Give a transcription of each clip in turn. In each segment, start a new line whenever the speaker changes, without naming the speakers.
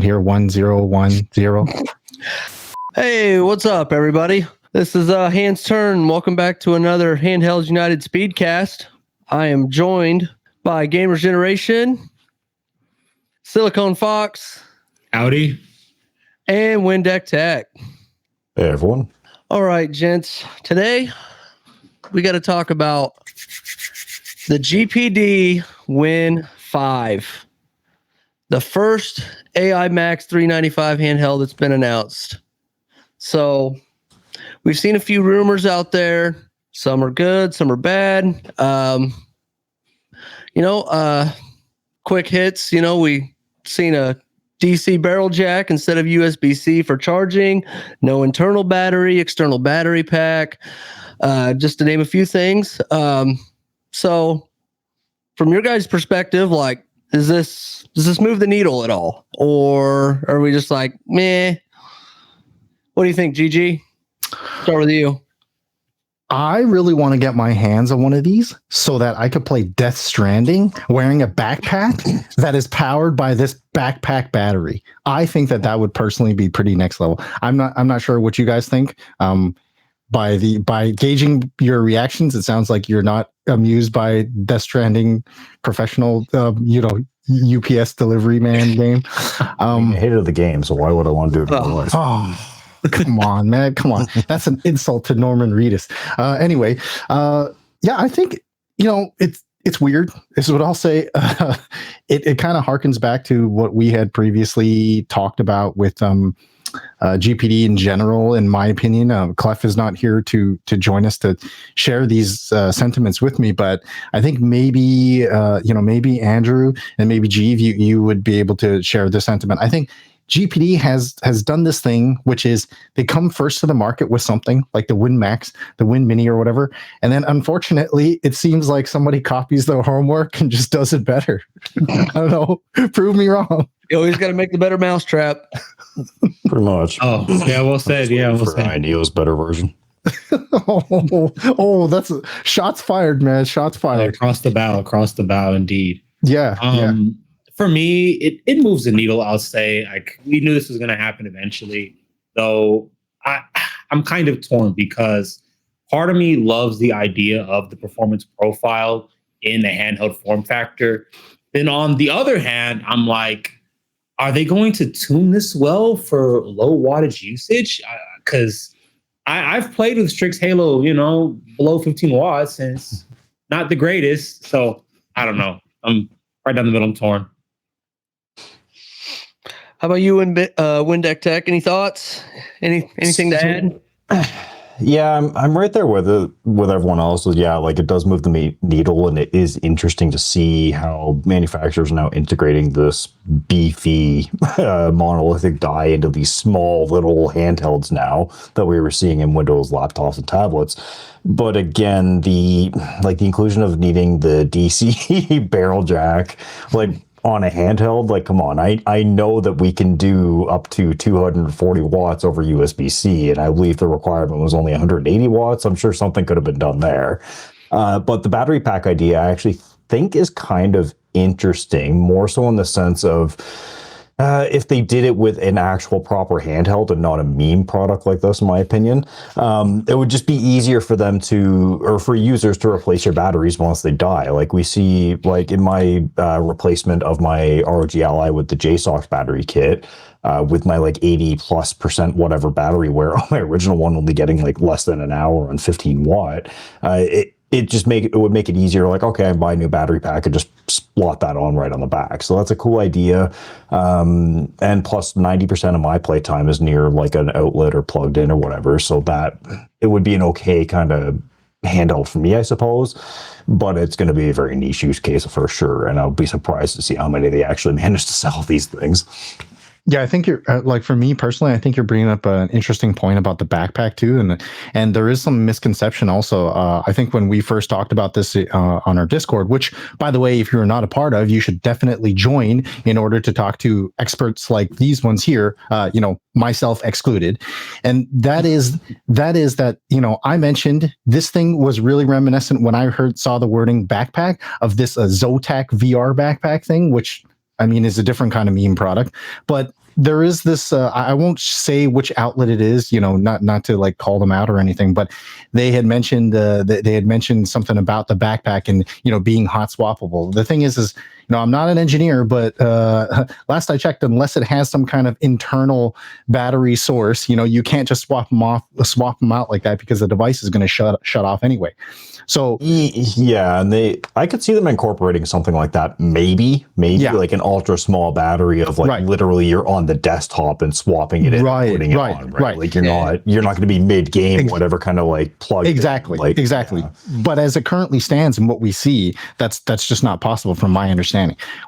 here, 1010.
Hey, what's up, everybody? This is Hans Turn. Welcome back to another Handhelds United Speedcast. I am joined by Gamers Generation, Silicone Fox,
Audi,
and Windeck Tech.
Hey, everyone.
All right, gents. Today, we got to talk about the GPD Win 5. The first AI Max 395 handheld that's been announced. So we've seen a few rumors out there. Some are good, some are bad. Quick hits. We seen a DC barrel jack instead of USB-C for charging. No internal battery, external battery pack. Just to name a few things. So from your guys' perspective, like, does this move the needle at all? Or are we just like, meh? What do you think, GG? Start with you.
I really want to get my hands on one of these so that I could play Death Stranding wearing a backpack that is powered by this backpack battery. I think that would personally be pretty next level. I'm not sure what you guys think. By gauging your reactions, it sounds like you're not amused by Death Stranding professional, UPS delivery man game.
I hated the game, so why would I want to do it?
Come on, man. Come on. That's an insult to Norman Reedus. Anyway, I think, it's weird. This is what I'll say. It kind of harkens back to what we had previously talked about with GPD in general, in my opinion. Clef is not here to join us to share these sentiments with me, but I think maybe Andrew and maybe Jeeve, you would be able to share this sentiment. I think GPD has done this thing, which is they come first to the market with something like the Win Max, the Win Mini, or whatever, and then unfortunately, it seems like somebody copies their homework and just does it better. I don't know. Prove me wrong.
You always got to make the better Mousetrap.
Pretty much.
Oh, yeah, well said. Yeah, well said.
Ideo's better version.
That's shots fired, man. Shots fired.
Across the bow, indeed.
Yeah.
For me, it moves the needle, I'll say. Like, we knew this was going to happen eventually, though I'm kind of torn because part of me loves the idea of the performance profile in the handheld form factor. Then on the other hand, I'm like, are they going to tune this well for low wattage usage? Because I've played with Strix Halo, below 15 watts, and it's not the greatest. So I don't know. I'm right down the middle. I'm torn.
How about you, Windeck Tech? Any thoughts? Anything to add?
Yeah, I'm right there with everyone else. Yeah, like, it does move the needle, and it is interesting to see how manufacturers are now integrating this beefy monolithic die into these small little handhelds now that we were seeing in Windows laptops and tablets. But again, the inclusion of needing the DC barrel jack, like, on a handheld, like, come on, I know that we can do up to 240 watts over USB-C, and I believe the requirement was only 180 watts. I'm sure something could have been done there. But the battery pack idea, I actually think, is kind of interesting, more so in the sense of if they did it with an actual proper handheld and not a meme product like this, in my opinion, it would just be easier for them for users to replace your batteries once they die. Like we see, like in my replacement of my ROG Ally with the JSOX battery kit, with my like 80+% whatever battery wear on my original one, only getting like less than an hour on 15 watt, it would make it easier. Like, okay, I buy a new battery pack and just slot that on right on the back. So that's a cool idea. And plus 90% of my playtime is near like an outlet or plugged in or whatever. So that it would be an okay kind of handheld for me, I suppose. But it's going to be a very niche use case for sure. And I'll be surprised to see how many they actually manage to sell these things.
Yeah, I think you're like, for me personally, I think you're bringing up an interesting point about the backpack too, and there is some misconception also. I think when we first talked about this on our Discord, which, by the way, if you're not a part of, you should definitely join in order to talk to experts like these ones here. Myself excluded, and that is that I mentioned this thing was really reminiscent when I saw the wording backpack of this Zotac VR backpack thing, which I mean is a different kind of meme product, but there is this I won't say which outlet it is, not to like call them out or anything, but they had mentioned they had mentioned something about the backpack and being hot swappable. The thing is I'm not an engineer, but last I checked, unless it has some kind of internal battery source, you can't just swap them out like that, because the device is going to shut off anyway. So
yeah, and I could see them incorporating something like that. Maybe like an ultra small battery of like literally you're on the desktop and swapping it in and putting it on, right? Like you're not going to be mid game, whatever kind of like plug.
Exactly. Yeah. But as it currently stands and what we see, that's just not possible from my understanding.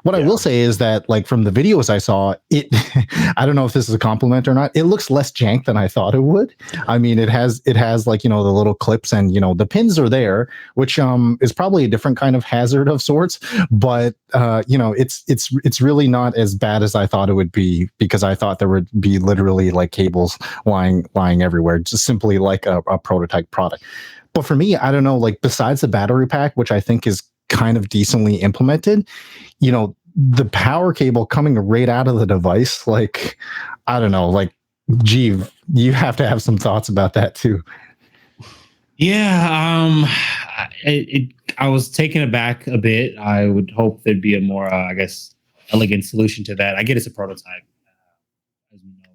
What I will say is that, like, from the videos I saw, I don't know if this is a compliment or not, it looks less jank than I thought it would. I mean, it has like, the little clips and, the pins are there, which is probably a different kind of hazard of sorts, but it's really not as bad as I thought it would be, because I thought there would be literally like cables lying everywhere, just simply like a prototype product. But for me, I don't know, like, besides the battery pack, which I think is kind of decently implemented, the power cable coming right out of the device, like, I don't know, like, Jeeve, you have to have some thoughts about that too.
Yeah, I was taken aback a bit. I would hope there'd be a more, elegant solution to that. I get it's a prototype, as we know,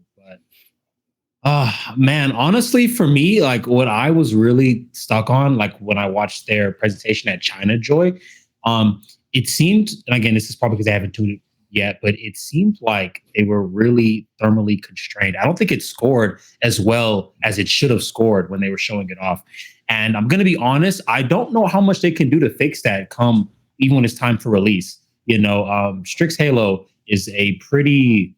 but man, honestly, for me, like, what I was really stuck on, like, when I watched their presentation at ChinaJoy, it seemed, and again, this is probably because I haven't tuned it yet, but it seemed like they were really thermally constrained. I don't think it scored as well as it should have scored when they were showing it off. And I'm going to be honest, I don't know how much they can do to fix that even when it's time for release. Strix Halo is a pretty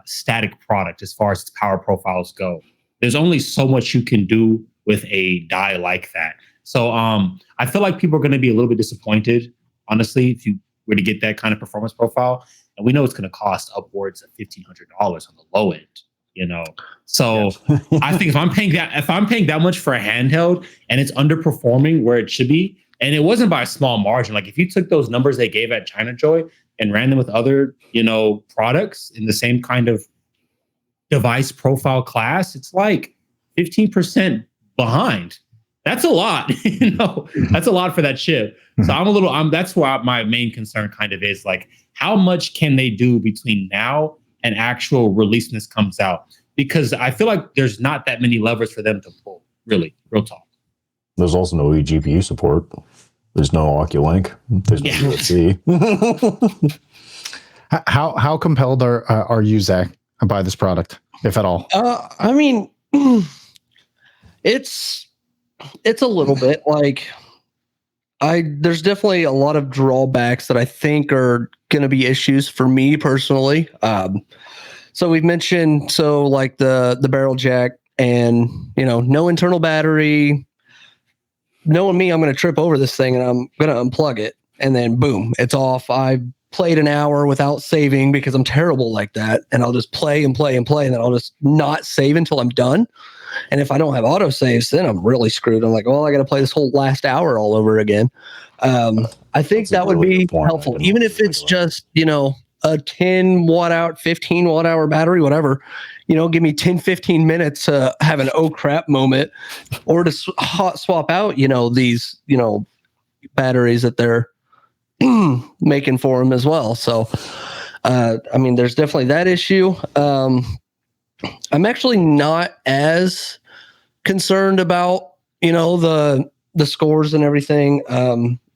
static product as far as its power profiles go. There's only so much you can do with a die like that. So I feel like people are going to be a little bit disappointed, honestly, if you were to get that kind of performance profile. And we know it's going to cost upwards of $1,500 on the low end, So I think if I'm paying that much for a handheld and it's underperforming where it should be, and it wasn't by a small margin, like, if you took those numbers they gave at ChinaJoy and ran them with other, products in the same kind of device profile class, it's like 15% behind. That's a lot, that's a lot for that chip. So that's why my main concern kind of is, like, how much can they do between now and actual release when this comes out? Because I feel like there's not that many levers for them to pull, really, real talk.
There's also no eGPU support. There's no OcuLink. There's no USB.
How compelled are you, Zach, by this product, if at all?
I mean, it's a little bit like, there's definitely a lot of drawbacks that I think are going to be issues for me personally. So we've mentioned, like the barrel jack and, no internal battery. Knowing me, I'm going to trip over this thing and I'm going to unplug it, and then boom, it's off. I played an hour without saving because I'm terrible like that. And I'll just play and play and play, and then I'll just not save until I'm done. And if I don't have auto saves, then I'm really screwed. I'm like, well, I got to play this whole last hour all over again. I think that would be helpful, even if it's just, a 10 watt hour, 15 watt hour battery, whatever, give me 10, 15 minutes to have an oh crap moment, or to hot swap out, these, batteries that they're making for them as well. So, I mean, there's definitely that issue. I'm actually not as concerned about, the scores and everything,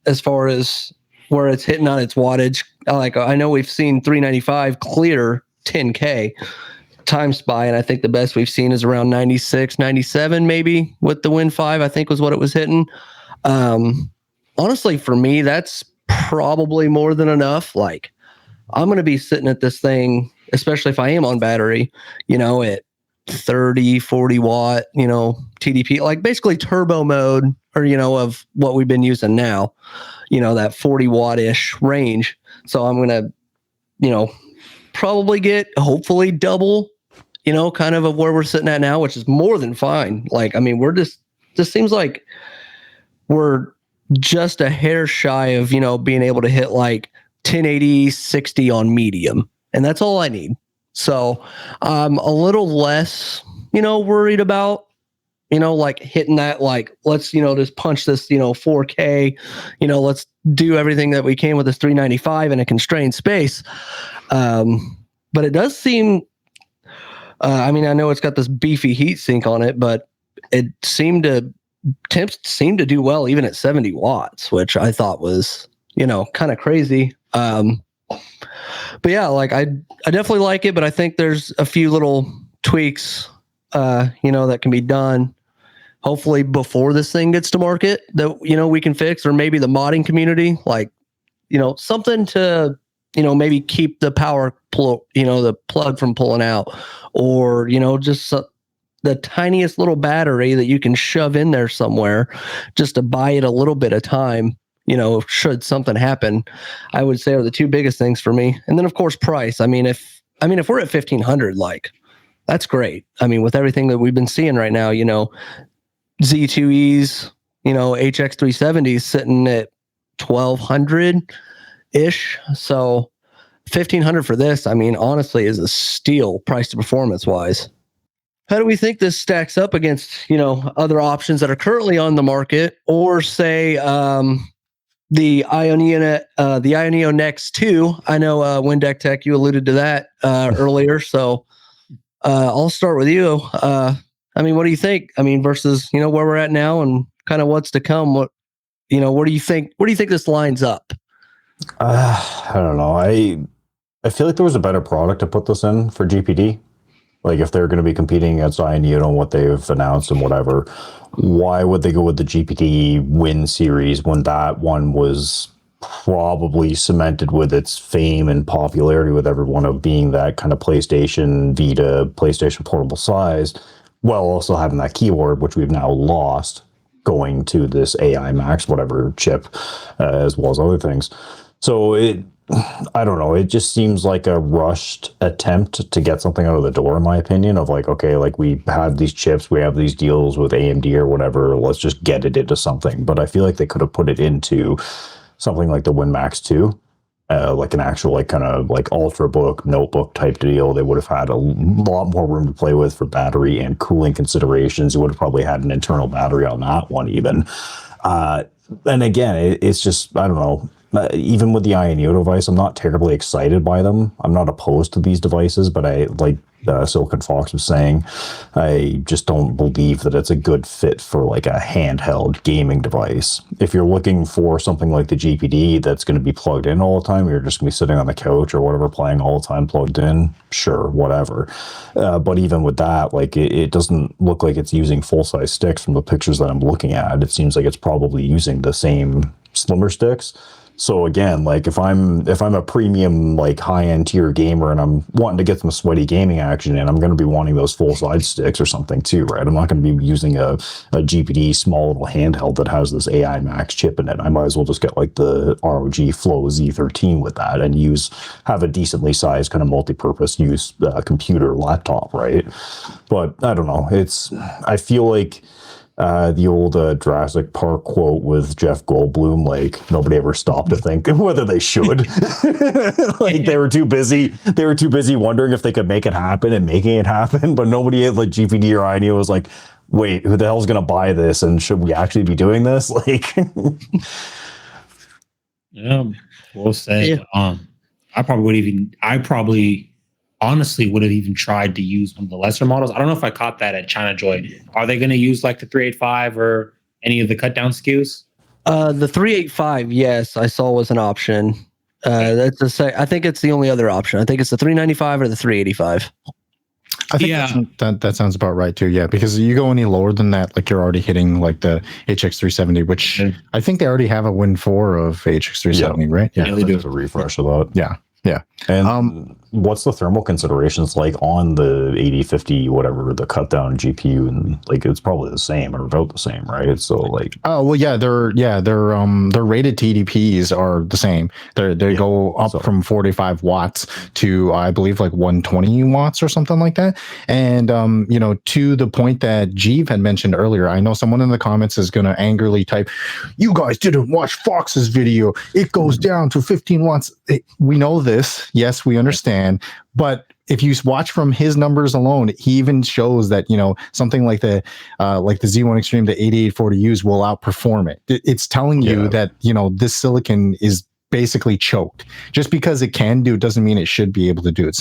as far as where it's hitting on its wattage. Like, I know we've seen 395 clear 10K time spy, and I think the best we've seen is around 96, 97 maybe with the Win 5, I think was what it was hitting. Honestly, for me, that's probably more than enough. Like, I'm going to be sitting at this thing, especially if I am on battery, at 30, 40 watt, TDP, like basically turbo mode, or, of what we've been using now, that 40 watt-ish range. So I'm going to, probably get hopefully double, kind of where we're sitting at now, which is more than fine. Like, I mean, just seems like we're just a hair shy of, being able to hit like 1080, 60 on medium. And that's all I need. So I'm a little less, worried about, like hitting that, like, let's, just punch this, 4K, let's do everything that we can with this 395 in a constrained space. But it does seem, I know it's got this beefy heat sink on it, but temps seem to do well even at 70 watts, which I thought was, kind of crazy. But yeah, like I definitely like it, but I think there's a few little tweaks, that can be done hopefully before this thing gets to market that, we can fix, or maybe the modding community, like, something to, maybe keep the the plug from pulling out, or, just the tiniest little battery that you can shove in there somewhere just to buy it a little bit of time, should something happen, I would say are the two biggest things for me. And then of course, price. If we're at 1,500, like, that's great. With everything that we've been seeing right now, Z2Es, HX370s sitting at 1,200 ish. So 1,500 for this, honestly, is a steal price to performance wise. How do we think this stacks up against, other options that are currently on the market, or say, the Ioneo Next 2? I know, Windeck Tech, you alluded to that earlier. So I'll start with you. What do you think? Versus, where we're at now and kind of what's to come. What do you think? Where do you think this lines up?
I don't know. I feel like there was a better product to put this in for GPD. Like, if they're going to be competing against Ioneo and what they've announced and whatever, why would they go with the GPD Win series when that one was probably cemented with its fame and popularity with everyone of being that kind of PlayStation Vita, PlayStation Portable size, while also having that keyboard, which we've now lost, going to this AI Max, whatever chip, as well as other things. So I don't know. It just seems like a rushed attempt to get something out of the door, in my opinion, of like, okay, like, we have these chips, we have these deals with AMD or whatever, let's just get it into something. But I feel like they could have put it into something like the Win Max 2, like an actual, like, kind of like ultrabook notebook type deal. They would have had a lot more room to play with for battery and cooling considerations. You would have probably had an internal battery on that one even. And again, it's just, I don't know. Even with the Ioneo device, I'm not terribly excited by them. I'm not opposed to these devices, but I, like Silicon Fox was saying, I just don't believe that it's a good fit for like a handheld gaming device. If you're looking for something like the GPD that's going to be plugged in all the time, you're just going to be sitting on the couch or whatever, playing all the time plugged in, sure, whatever. But even with that, like, it doesn't look like it's using full-size sticks from the pictures that I'm looking at. It seems like it's probably using the same slimmer sticks. So again, like, if I'm a premium, like, high-end tier gamer and I'm wanting to get some sweaty gaming action in, I'm going to be wanting those full-size sticks or something too, right? I'm not going to be using a GPD small little handheld that has this AI Max chip in it. I might as well just get like the ROG Flow Z13 with that and have a decently sized kind of multi-purpose use computer laptop, right? But I don't know. I feel like the old Jurassic Park quote with Jeff Goldblum, like, nobody ever stopped to think whether they should. Like, they were too busy wondering if they could make it happen and making it happen, but nobody at like GPD or Ioneo was like, wait, who the hell's gonna buy this, and should we actually be doing this? Like,
yeah, we'll say. Yeah. I probably honestly would have even tried to use one of the lesser models. I don't know if I caught that at ChinaJoy. Are they going to use like the 385 or any of the cut down SKUs?
The 385, yes, I saw was an option. I think it's the only other option. I think it's the 395 or the 385.
I think that sounds about right too. Yeah, because you go any lower than that, like, you're already hitting like the HX370, which I think they already have a Win 4 of HX370, right?
Yeah, they do a refresh of that.
Yeah. Yeah.
And what's the thermal considerations like on the 8050, whatever, the cut down GPU? And like, it's probably the same or about the same, right? So like,
oh well, their rated TDPs are the same. They go up from 45 watts to, I believe, like 120 watts or something like that. And to the point that Jeeve had mentioned earlier, I know someone in the comments is going to angrily type, "You guys didn't watch Fox's video. It goes down to 15 watts." We know this. Yes, we understand. can. But if you watch from his numbers alone, he even shows that, you know, something like the Z1 Extreme, the 8840Us will outperform it. It's telling you that, you know, this silicon is basically choked. Just because it can do doesn't mean it should be able to do it.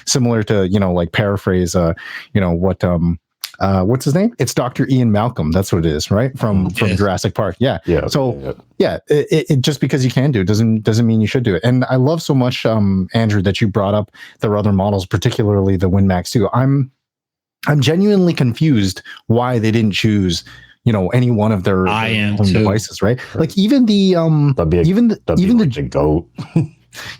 Similar to, you know, like paraphrase, you know, what's his name? It's Dr. Ian Malcolm. That's what it is, right? From Jurassic Park. Yeah. So it just because you can do it doesn't mean you should do it. And I love so much, Andrew, that you brought up their other models, particularly the WinMax 2. I'm genuinely confused why they didn't choose, you know, any one of their own devices, right? Like even the
GOAT.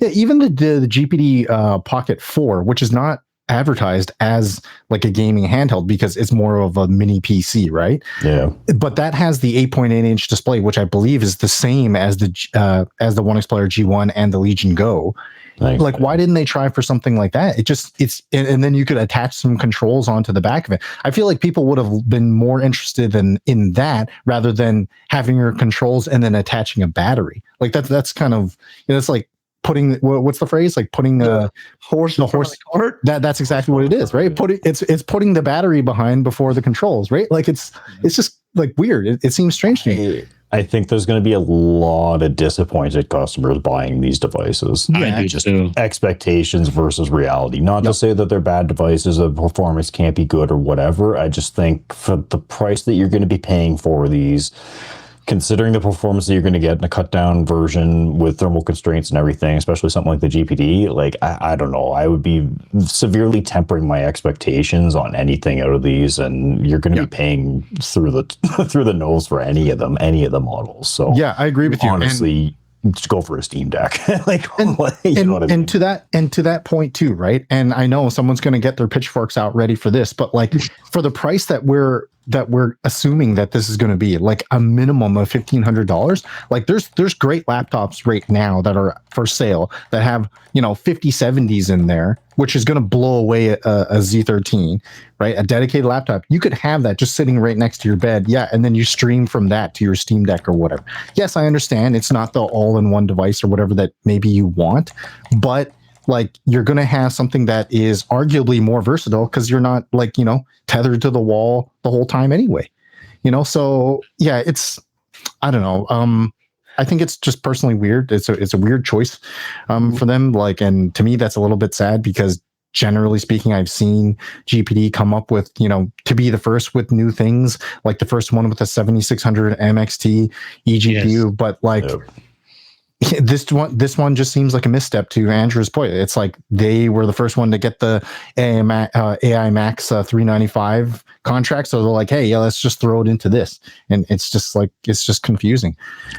Yeah, even the GPD Pocket 4, which is not advertised as like a gaming handheld because it's more of a mini PC, right?
Yeah.
But that has the 8.8-inch display, which I believe is the same as the One Explorer G1 and the Legion Go.
Thanks,
like, why didn't they try for something like that? And then you could attach some controls onto the back of it. I feel like people would have been more interested in that rather than having your controls and then attaching a battery. Like that's kind of, you know, it's like putting, what's the phrase? Like putting the horse cart. That's exactly what it is, right? It's putting the battery behind before the controls, right? Like it's just like weird. It seems strange to me.
I think there's going to be a lot of disappointed customers buying these devices.
Yeah,
just expectations versus reality. Not to say that they're bad devices, the performance can't be good or whatever. I just think for the price that you're going to be paying for these, considering the performance that you're going to get in a cut down version with thermal constraints and everything, especially something like the GPD, like I don't know, I would be severely tempering my expectations on anything out of these, and you're going to be paying through the nose for any of the models. So
yeah, I agree with you.
Honestly, just go for a Steam Deck.
And to that point too, right? And I know someone's going to get their pitchforks out ready for this, but like for the price that we're assuming that this is going to be, like a minimum of $1,500, like there's great laptops right now that are for sale that have, you know, 5070s in there, which is going to blow away a Z13, right? A dedicated laptop. You could have that just sitting right next to your bed. Yeah. And then you stream from that to your Steam Deck or whatever. Yes, I understand it's not the all-in-one device or whatever that maybe you want, but like you're going to have something that is arguably more versatile because you're not, like, you know, tethered to the wall the whole time anyway, you know? So yeah, I don't know. I think it's just personally weird. It's a weird choice for them. Like, and to me, that's a little bit sad because generally speaking, I've seen GPD come up with, you know, to be the first with new things, like the first one with the 7600 MXT eGPU, but like, this one just seems like a misstep. To Andrew's point, it's like they were the first one to get the AI Max 395 contract, so they're like, hey, yeah, let's just throw it into this, and it's just confusing.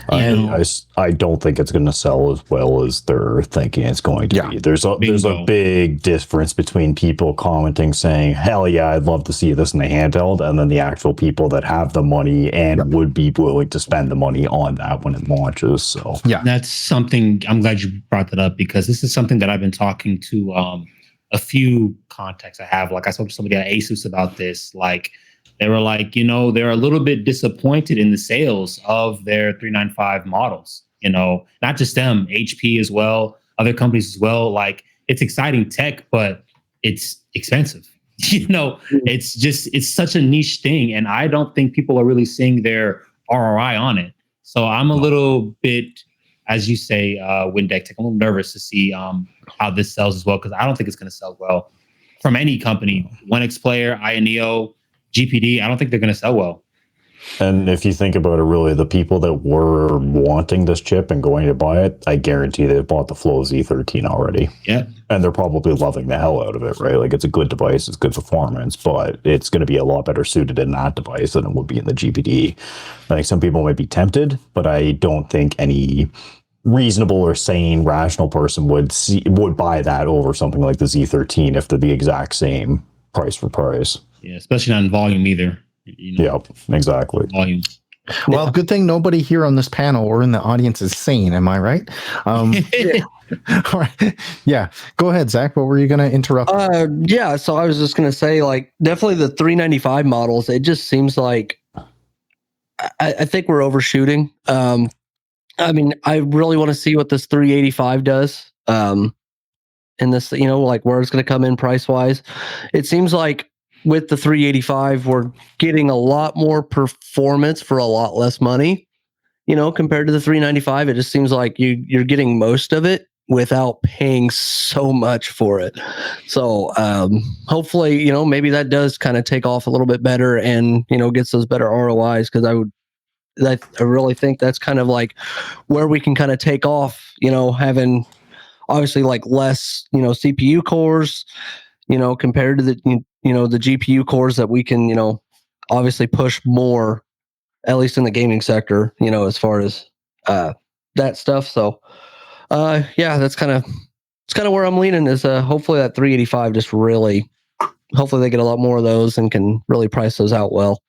I don't think it's going to sell as well as they're thinking it's going to be. There's a big difference between people commenting saying, hell yeah, I'd love to see this in the handheld, and then the actual people that have the money and would be willing to spend the money on that when it launches. So
yeah, that's something I'm glad you brought that up, because this is something that I've been talking to a few contacts I have. Like I spoke to somebody at Asus about this. Like they were like, you know, they're a little bit disappointed in the sales of their 395 models. You know, not just them, HP as well, other companies as well. Like it's exciting tech, but it's expensive. You know, it's such a niche thing, and I don't think people are really seeing their ROI on it. So I'm a little bit, as you say, Windeck Tech, I'm a little nervous to see how this sells as well, because I don't think it's going to sell well from any company. 1X Player, INEO, GPD, I don't think they're going to sell well.
And if you think about it, really, the people that were wanting this chip and going to buy it, I guarantee they've bought the Flow Z13 already.
Yeah.
And they're probably loving the hell out of it, right? Like, it's a good device, it's good performance, but it's going to be a lot better suited in that device than it would be in the GPD. I think some people might be tempted, but I don't think any reasonable or sane, rational person would buy that over something like the Z13 if they're the exact same price for price.
Yeah, especially not in volume either. You know,
yeah, exactly.
Volume.
Well, good thing nobody here on this panel or in the audience is sane. Am I right? All right. Yeah. Go ahead, Zach. What were you going to interrupt?
Yeah. So I was just going to say, like, definitely the 395 models. It just seems like I think we're overshooting. I mean, I really want to see what this 385 does. in this, like where it's going to come in price wise. It seems like with the 385, we're getting a lot more performance for a lot less money, compared to the 395. It just seems like you're getting most of it without paying so much for it. So hopefully, maybe that does kind of take off a little bit better and, gets those better ROIs. Cause I really think that's kind of like where we can kind of take off, having obviously like less, CPU cores, compared to the, the GPU cores that we can, obviously push more, at least in the gaming sector, as far as that stuff. So yeah, it's kind of where I'm leaning is hopefully that 385 just really, hopefully they get a lot more of those and can really price those out well.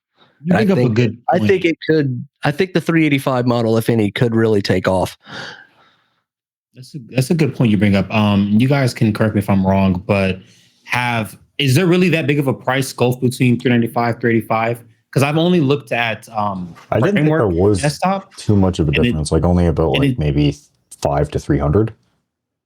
You bring up a good point.
I think it could. I think the 385 model, if any, could really take off.
That's a good point you bring up. You guys can correct me if I'm wrong, but is there really that big of a price gulf between 395, 385? Because I've only looked at
I didn't think there was
desktop,
too much of a difference. Like only about maybe 500 to 300.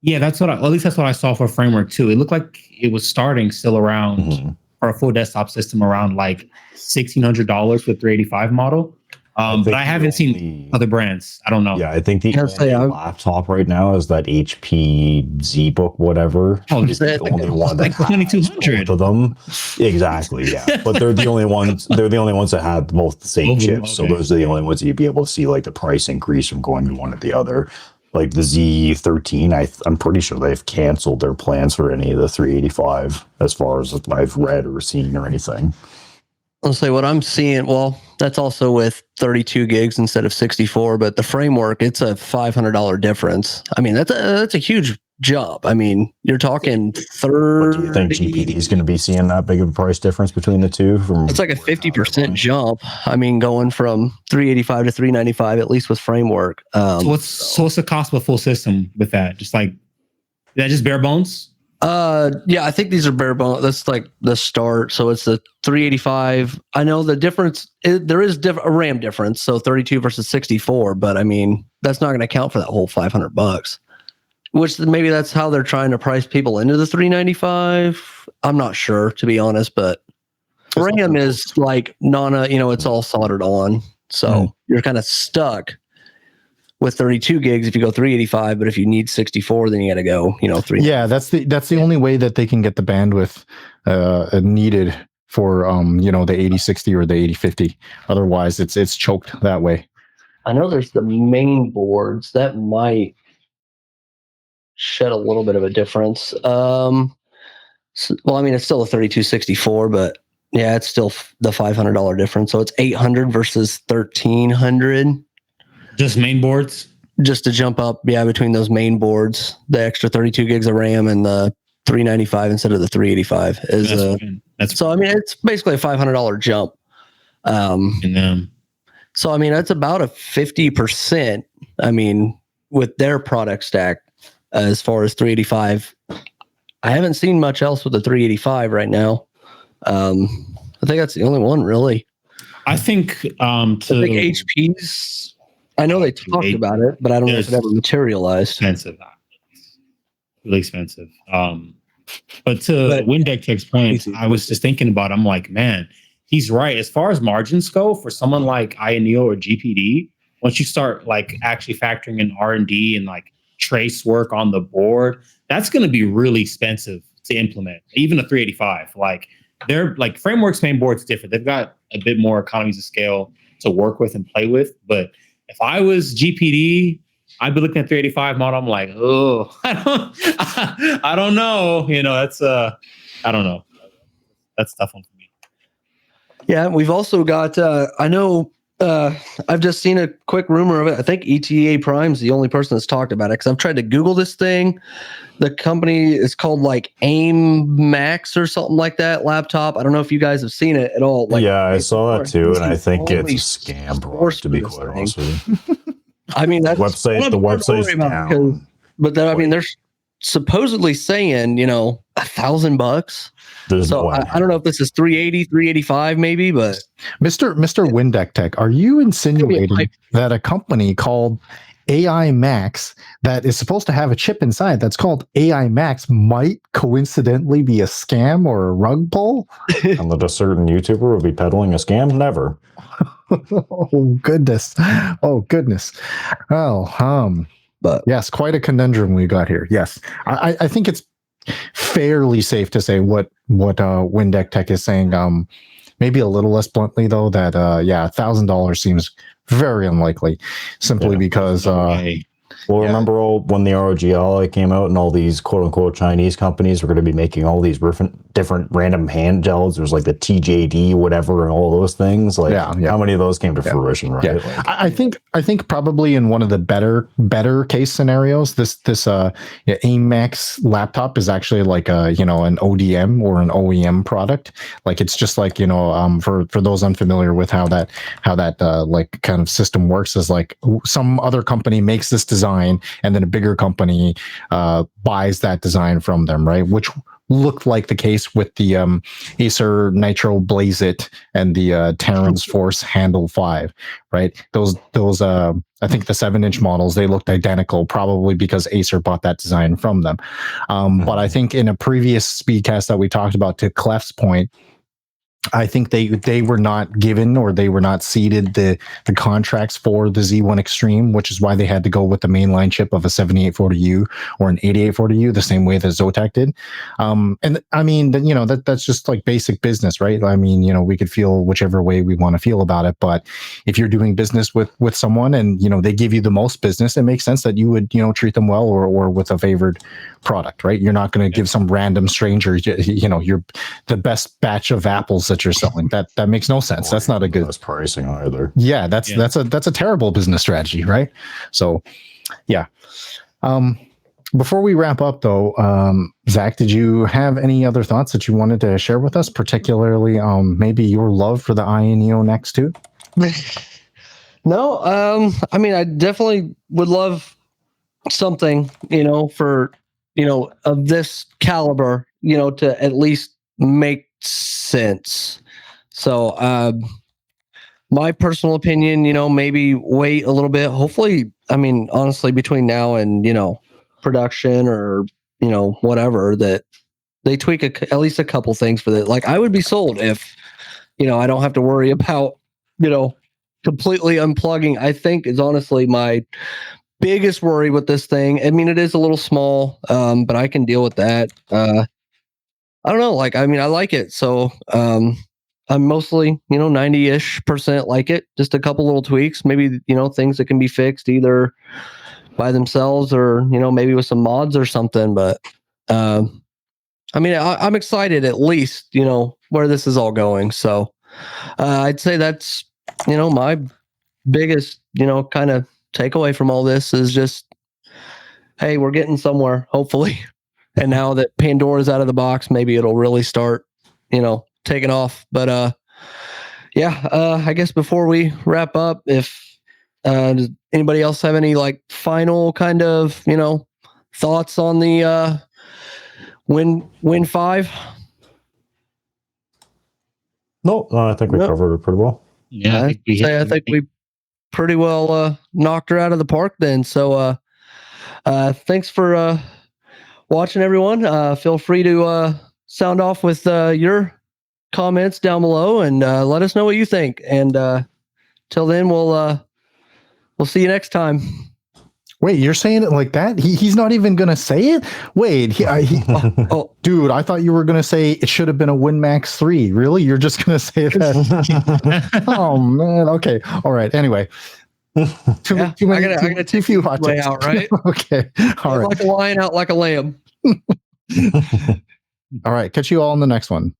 Yeah, at least that's what I saw for framework too. It looked like it was starting still around for a full desktop system around like $1,600 for the 385 model. But I haven't seen other brands. I don't know.
Yeah, I think the only laptop right now is that HP ZBook, whatever.
Oh,
is the only one that
like 2200
both of them. Exactly. Yeah, but they're the only ones. They're the only ones that have both the same chips. Okay. So those are the only ones that you'd be able to see like the price increase from going to one to the other. Like the Z13, I'm pretty sure they've canceled their plans for any of the 385 as far as I've read or seen or anything.
I'll say what I'm seeing. Well, that's also with 32 gigs instead of 64, but the framework, it's a $500 difference. I mean, that's a huge jump. I mean, you're talking 30.
What do you think GPD is going to be seeing that big of a price difference between the two?
It's like a 50% jump. I mean, going from 385 to 395, at least with framework.
So what's the cost of a full system with that? Just like, is that just bare bones?
Yeah, I think these are bare bones. That's like the start. So it's the 385. I know the difference. There is a RAM difference. So 32 versus 64. But I mean, that's not going to count for that whole $500. Which maybe that's how they're trying to price people into the 395. I'm not sure, to be honest. But RAM is like it's all soldered on. So you're kind of stuck with 32 gigs if you go 385, but if you need 64, then you got to go, 3.
Yeah, that's the only way that they can get the bandwidth needed for the 8060 or the 8050. Otherwise, it's choked that way.
I know there's the main boards that might shed a little bit of a difference. Well, I mean, it's still a 3264, but yeah, it's still the $500 difference. So it's 800 versus 1300.
Just main boards?
Just to jump up, between those main boards, the extra 32 gigs of RAM and the 395 instead of the 385 is. So I mean, it's basically a $500 jump. So I mean, that's about a 50%. I mean, with their product stack, as far as 385, I haven't seen much else with the 385 right now. I think that's the only one really.
I think
HP's. I know they talked about it, but I don't know if it ever materialized.
Expensive, really expensive. But to Windeck Tech's point, I was just thinking about. I'm like, man, he's right. As far as margins go, for someone like INEO or GPD, once you start like actually factoring in R&D and like trace work on the board, that's going to be really expensive to implement. Even a 385, like they're like Framework's main board's different. They've got a bit more economies of scale to work with and play with, but if I was GPD, I'd be looking at 385 model. I'm like, oh, I don't know. That's I don't know. That's a tough one for me.
Yeah, we've also got. I know. I've just seen a quick rumor of it. I think ETA Prime's the only person that's talked about it because I've tried to Google this thing. The company is called like AIM Max or something like that laptop. I don't know if you guys have seen it at all. Like,
yeah, I saw that too, and I think it's a scam, bro, to be quite honest with you.
I mean, that's
the website's down.
But I mean, they're supposedly saying, $1,000. So I don't know if this is 380, 385 maybe, but
Mr. Windeck Tech, are you insinuating that a company called AI Max that is supposed to have a chip inside that's called AI Max might coincidentally be a scam or a rug pull.
And that a certain YouTuber will be peddling a scam? Never.
Oh goodness. Oh goodness. Well, but yes, quite a conundrum we got here. Yes. I think it's fairly safe to say what Windeck Tech is saying. Maybe a little less bluntly though, that $1,000 seems very unlikely, simply because
remember when the ROG Ally came out and all these quote unquote Chinese companies were going to be making all these different random handhelds. There was like the TJD whatever and all those things. Like how many of those came to fruition, right?
Yeah. Like, I think probably in one of the better case scenarios, this AIMAX laptop is actually like an ODM or an OEM product. Like it's just like, for those unfamiliar with how that like kind of system works, is like some other company makes this design and then a bigger company buys that design from them, right? Which looked like the case with the Acer Nitro Blaze It and the Terrans Force Handle 5, right? Those I think the 7-inch models, they looked identical, probably because Acer bought that design from them. But I think in a previous speedcast that we talked about, to Clef's point, I think they were not given, or they were not seeded the contracts for the Z1 Extreme, which is why they had to go with the mainline chip of a 7840U or an 8840U, the same way that Zotac did. And I mean, that's just like basic business, right? I mean, we could feel whichever way we want to feel about it, but if you're doing business with someone and they give you the most business, it makes sense that you would treat them well, or with a favored product, right? You're not going to give some random stranger you're the best batch of apples that you're selling. That makes no sense. That's not a good
pricing either.
Yeah, that's a terrible business strategy, right? So yeah. Before we wrap up though, Zach, did you have any other thoughts that you wanted to share with us, particularly maybe your love for the Neo Next 2?
No, I mean, I definitely would love something, for of this caliber, to at least make sense. So my personal opinion, maybe wait a little bit. Hopefully, I mean, honestly, between now and production, or whatever, that they tweak at least a couple things for that. Like, I would be sold if I don't have to worry about completely unplugging. I think is honestly my biggest worry with this thing. I mean, it is a little small, but I can deal with that. I don't know. Like, I mean, I like it. So I'm mostly, 90-ish% like it. Just a couple little tweaks, maybe, things that can be fixed either by themselves or, maybe with some mods or something. But I mean, I'm excited at least, where this is all going. So I'd say that's, my biggest, kind of takeaway from all this is just, hey, we're getting somewhere, hopefully. And now that Pandora's out of the box, maybe it'll really start, taking off. But I guess before we wrap up, if does anybody else have any like final kind of thoughts on the Win 5?
No, I think we covered it pretty well.
Yeah,
I think we pretty well knocked her out of the park then. So thanks for watching, everyone. Feel free to sound off with your comments down below and let us know what you think. And till then, we'll see you next time.
Wait, you're saying it like that? He's not even gonna say it? Wait, dude, I thought you were gonna say it should have been a WinMax 3. Really? You're just gonna say that? Oh man. Okay. All right. Anyway. Too few hot takes
out, right?
Okay. All right.
Like a lion, out like a lamb.
All right. Catch you all in the next one.